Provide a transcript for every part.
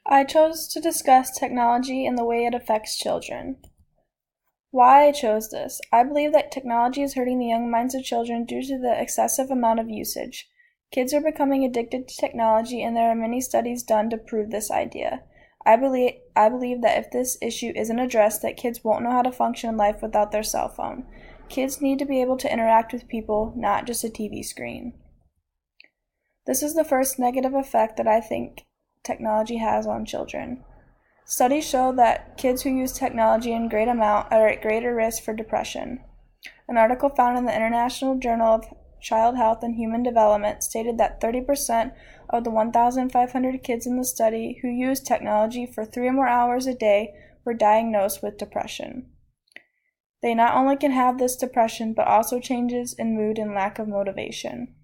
I chose to discuss technology and the way it affects children. Why I chose this. I believe that technology is hurting the young minds of children due to the excessive amount of usage. Kids are becoming addicted to technology, and there are many studies done to prove this idea. I believe that if this issue isn't addressed, that kids won't know how to function in life without their cell phone. Kids need to be able to interact with people, not just a TV screen. This is the first negative effect that I think technology has on children. Studies show that kids who use technology in great amount are at greater risk for depression. An article found in the International Journal of Child Health and Human Development stated that 30% of the 1,500 kids in the study who used technology for 3 or more hours a day were diagnosed with depression. They not only can have this depression, but also changes in mood and lack of motivation.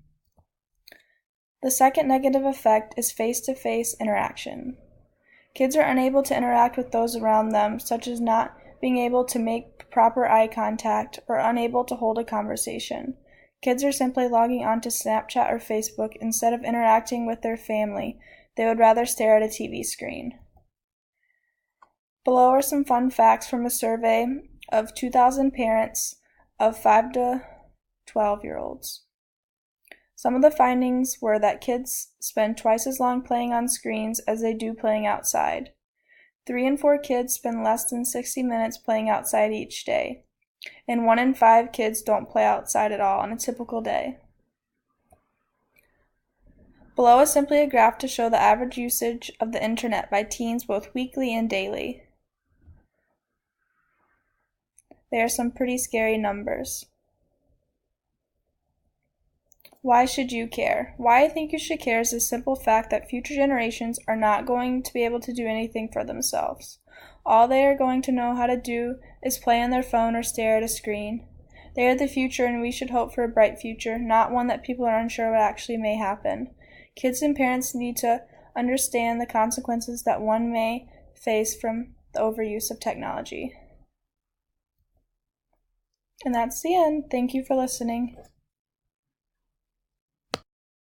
The second negative effect is face-to-face interaction. Kids are unable to interact with those around them, such as not being able to make proper eye contact or unable to hold a conversation. Kids are simply logging onto Snapchat or Facebook instead of interacting with their family. They would rather stare at a TV screen. Below are some fun facts from a survey of 2,000 parents of 5 to 12-year-olds. Some of the findings were that kids spend twice as long playing on screens as they do playing outside. 3 in 4 kids spend less than 60 minutes playing outside each day, and 1 in 5 kids don't play outside at all on a typical day. Below is simply a graph to show the average usage of the internet by teens both weekly and daily. There are some pretty scary numbers. Why should you care? Why I think you should care is the simple fact that future generations are not going to be able to do anything for themselves. All they are going to know how to do is play on their phone or stare at a screen. They are the future, and we should hope for a bright future, not one that people are unsure what actually may happen. Kids and parents need to understand the consequences that one may face from the overuse of technology. And that's the end. Thank you for listening.